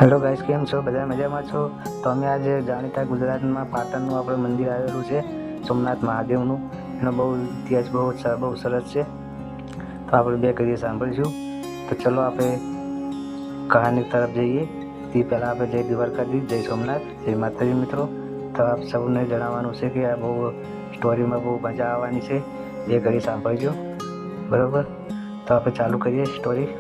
Hello guys, કેમ છો? બધા મજામાં છો? તો અમે આજે જાણીતા ગુજરાતમાં પાટણનું આપણે મંદિર આવેલું છે સોમનાથ મહાદેવનું. એનો બહુ ઇતિહાસ બહુ સરસ છે. તો આપણે બે કડીએ સાંભળીશું. તો ચલો આપણે કહાની તરફ જઈએ. તે પહેલાં આપણે જય દ્વારકાધીશ, જય સોમનાથ, જય માતાજી મિત્રો. તો આપ સૌને જણાવવાનું છે કે આ બહુ સ્ટોરીમાં બહુ મજા આવવાની છે. બે કડી સાંભળજો, બરાબર? તો આપણે ચાલુ કરીએ સ્ટોરી.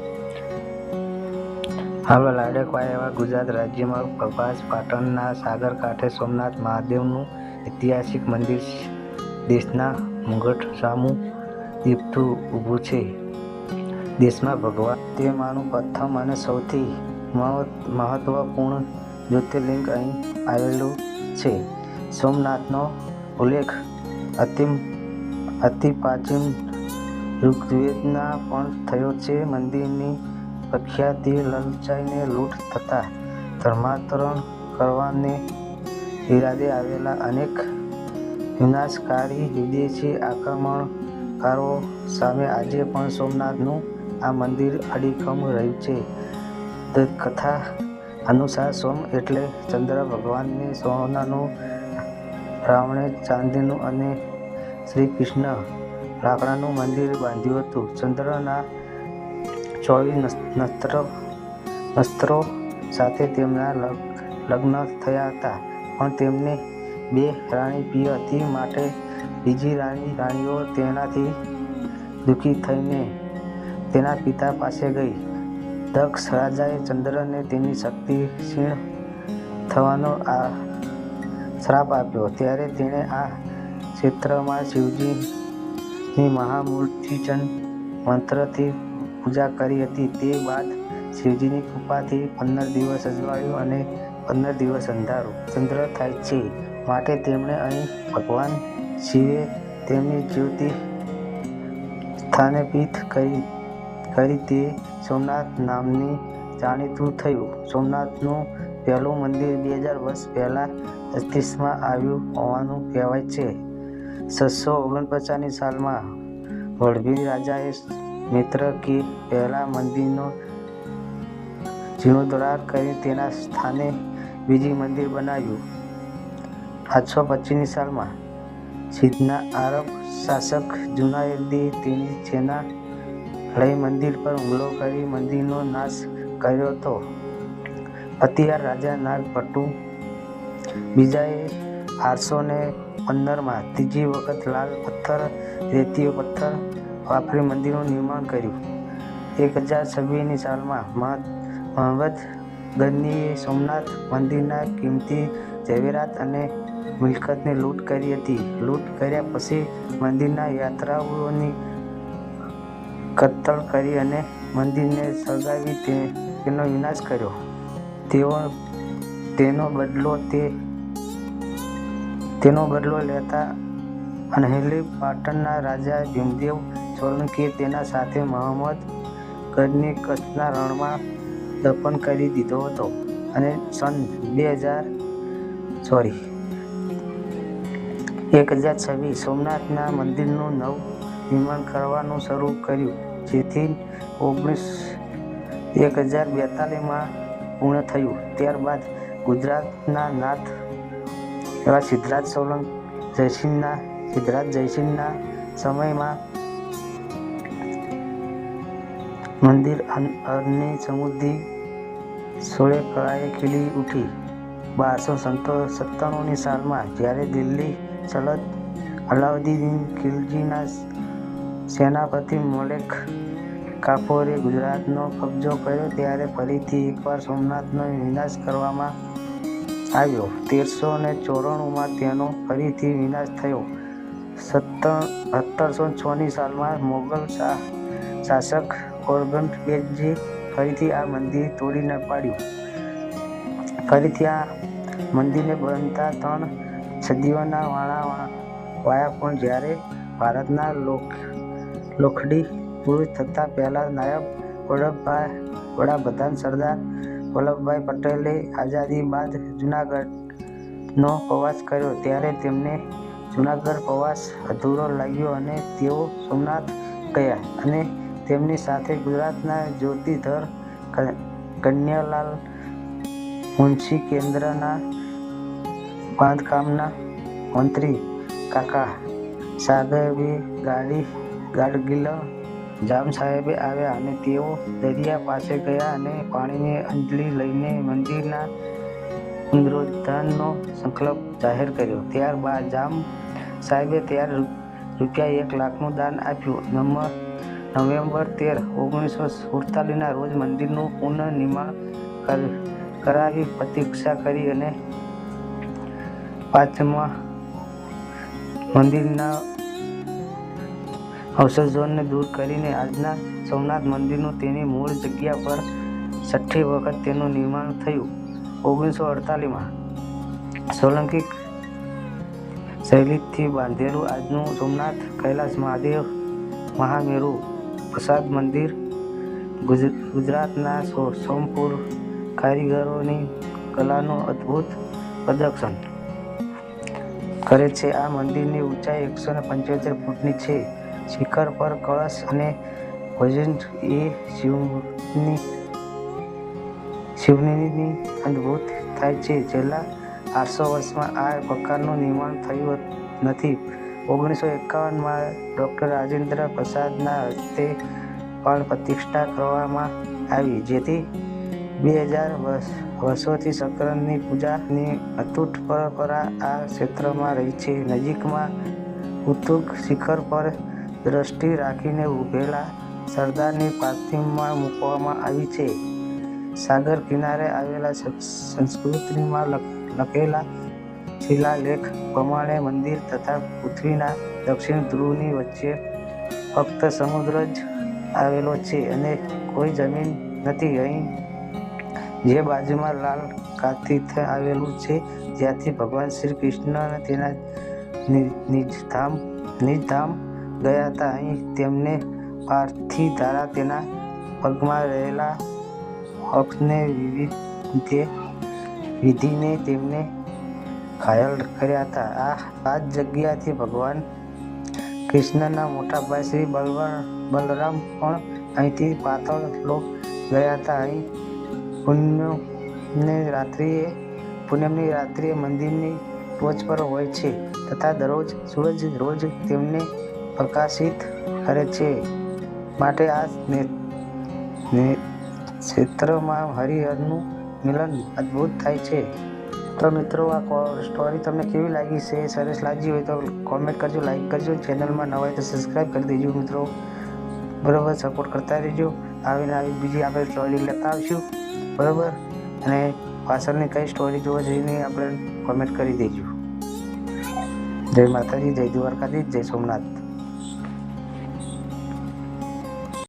હવે લાડકવાયા એવા ગુજરાત રાજ્યમાં પ્રભાસ પાટણના સાગર કાંઠે સોમનાથ મહાદેવનું ઐતિહાસિક મંદિર દેશના મુગટ સામું દીપતું ઊભું છે. દેશમાં ભગવાન તેમાંનું પ્રથમ અને સૌથી મહત્વપૂર્ણ જ્યોતિર્લિંગ અહીં આવેલું છે. સોમનાથનો ઉલ્લેખ અતિ પ્રાચીન ઋગ્વેદના પણ થયો છે. મંદિરની પ્રખ્યાતિ લલચાઈને લૂંટ થતા ધર્માંતરણ કરવાને ઈરાદે આવેલા અનેક વિનાશકારી વિદેશી આક્રમણકારો સામે આજે પણ સોમનાથનું આ મંદિર અડીખમ રહ્યું છે. કથા અનુસાર સોમ એટલે ચંદ્ર ભગવાનને સોનાનું, રાવણે ચાંદીનું અને શ્રી કૃષ્ણ લાકડાનું મંદિર બાંધ્યું હતું. ચંદ્રના 24 નસ્ત્રો સાથે તેમના લગ્ન થયા હતા, પણ તેમને 2 રાણી પ્રિય હતી, માટે બીજી રાણીઓ તેનાથી દુઃખી થઈને તેના પિતા પાસે ગઈ. દક્ષ રાજાએ ચંદ્રને તેની શક્તિ ક્ષીણ થવાનો શ્રાપ આપ્યો. ત્યારે તેણે આ ક્ષેત્રમાં શિવજીની મહામૂર્તિચંડ મંત્રથી પૂજા કરી હતી. તે બાદ શિવજીની કૃપાથી 15 દિવસ અજવાળું અને 15 દિવસ અંધારું ચંદ્ર થાય છે, માટે તેમણે અહીં ભગવાન શિવે તેમની જ્યોતિ સ્થાપિત કરી તે સોમનાથ નામની જાણીતું થયું. સોમનાથનું પહેલું મંદિર 2000 વર્ષ પહેલાં અસ્તિત્વમાં આવ્યું હોવાનું કહેવાય છે. 649 સાલમાં વલભી રાજાએ મૈત્ર કે પહેલા મંદિરનો જીર્ણોદ્ધાર કરી તેના સ્થાને બીજી મંદિર બનાવ્યું. 825 સાલમાં સિંધના આરબ શાસક જુનાયદે તેની સેના લઈ મંદિર પર હુમલો કરી મંદિરનો નાશ કર્યો હતો. અત્યાર રાજા નાગભટ્ટુ બીજાએ 815માં ત્રીજી વખત લાલ પથ્થર, રેતીયો પથ્થર વાપરી મંદિરનું નિર્માણ કર્યું. 1026ની સાલમાં મહંમદ ગઝનીએ સોમનાથ મંદિરના કિંમતી ઝવેરાત અને મિલકતની લૂંટ કરી હતી. લૂંટ કર્યા પછી મંદિરના યાત્રાળુઓની કત્લ કરી અને મંદિરને સળગાવી તેનો વિનાશ કર્યો. તેનો બદલો લેતા અનહિલી પાટણના રાજા ભીમદેવ સોલંકીએ તેના સાથે મહંમદ ગઝનીને કચ્છના રણમાં દફન કરી દીધો હતો અને સન 1026 સોમનાથના મંદિરનું નવ નિર્માણ કરવાનું શરૂ કર્યું, જેથી 1042માં પૂર્ણ થયું. ત્યારબાદ ગુજરાતના નાથ એવા સિદ્ધરાજ જયસિંહના સમયમાં મંદિર અરની સમૃદ્ધિ સોળે ખીલી ઉઠી. 1297ની સાલમાં જ્યારે દિલ્હી સલ્તનત અલાઉદ્દીન ખિલજીના સેનાપતિ મલિક કાફુરે ગુજરાતનો કબજો કર્યો, ત્યારે ફરીથી એકવાર સોમનાથનો વિનાશ કરવામાં આવ્યો. 1394માં તેનો ફરીથી વિનાશ થયો. 1706ની સાલમાં મોગલ શાસક ઔરંગઝેબે ફરીથી આ મંદિર તોડી પાડ્યું. ફરીથી આ મંદિરને બનતા 3 સદીઓના વાયા, પણ જ્યારે ભારતના લોખંડી પુરુષ થતા પહેલા નાયબ વડાપ્રધાન સરદાર વલ્લભભાઈ પટેલે આઝાદી બાદ જૂનાગઢનો પ્રવાસ કર્યો, ત્યારે તેમને જૂનાગઢ પ્રવાસ અધૂરો લાગ્યો અને તેઓ સોમનાથ ગયા અને તેમની સાથે ગુજરાતના જ્યોતિર્ધર કનૈયાલાલ મુનશી કેન્દ્રના બાંધકામના મંત્રી કાકા સાહેબે ગાડગીલ જામ સાહેબે આવ્યા અને તેઓ દરિયા પાસે ગયા અને પાણીની અંજલિ લઈને મંદિરના પુનરુદ્ધારનો સંકલ્પ જાહેર કર્યો. ત્યારબાદ જામ સાહેબે ₹1,00,000નું દાન આપ્યું. નવેમ્બર 13, 1948ના રોજ મંદિરનું પુનઃનિર્માણ કરાવી પ્રતિષ્ઠા કરી અને પાંચમા મંદિરના અવશેષોને દૂર કરીને આજના સોમનાથ મંદિરનું તેની મૂળ જગ્યા પર છઠ્ઠી વખત તેનું નિર્માણ થયું. 1948માં સોલંકી શૈલીથી બાંધેલું આજનું સોમનાથ કૈલાસ મહાદેવ મહામેરુ પ્રસાદ મંદિર ગુજરાતના સોમપુર કારીગરોની કલાનું અદ્ભુત પ્રદર્શન કરે છે. આ મંદિરની ઊંચાઈ 175 ફૂટની છે. શિખર પર કળશ અને ભોજન એ શિવની અદ્ભુત થાય છે. છેલ્લા 800 વર્ષમાં આ પ્રકારનું નિર્માણ થયું નથી. 1951માં ડૉક્ટર રાજેન્દ્ર પ્રસાદના હસ્તે પણ પ્રતિષ્ઠા કરવામાં આવી, જેથી 2000 વર્ષોથી શંકરની પૂજાની અતૂટ પરંપરા આ ક્ષેત્રમાં રહી છે. નજીકમાં ઉતુંગ શિખર પર દ્રષ્ટિ રાખીને ઊભેલા સરદારની પ્રતિમા મૂકવામાં આવી છે. સાગર કિનારે આવેલા સંસ્કૃતિમાં લખેલા શિલાલેખ પ્રમાણે મંદિર તથા પૃથ્વીના દક્ષિણ ધ્રુવની વચ્ચે ફક્ત સમુદ્ર જ આવેલો છે અને કોઈ જમીન નથી. અહીં જે બાજુમાં લાલ તીર્થ આવેલું છે, જ્યાંથી ભગવાન શ્રી કૃષ્ણ તેના નિજધામ ગયા હતા. અહીં તેમને પાર્થી દ્વારા તેના પગમાં રહેલા અક્ષને વિધિને તેમને ઘાયલ કર્યા હતા. આ જ જગ્યાથી ભગવાન કૃષ્ણના મોટા ભાઈ શ્રી બલરામ પણ અહીંથી પાતાળ લોક ગયા હતા. અહીં પૂનમની રાત્રિએ મંદિરની ટોચ પર હોય છે તથા દરરોજ સૂરજ રોજ તેમને પ્રકાશિત કરે છે. માટે આ ક્ષેત્રમાં હરિહરનું મિલન અદ્ભુત થાય છે. તો મિત્રો, આ સ્ટોરી તમને કેવી લાગી છે? સરસ લાગી હોય તો કોમેન્ટ કરજો, લાઈક કરજો, ચેનલમાં નવા હોય તો સબસ્ક્રાઈબ કરી દેજો મિત્રો. બરાબર, સપોર્ટ કરતા રહેજો. આવીને બીજી આપણે સ્ટોરી લેતા આવશું. બરાબર, અને પાછળની કઈ સ્ટોરી જોવા જઈને આપણે કોમેન્ટ કરી દેજો. જય માતાજી, જય દ્વારકાધીશ, જય સોમનાથ.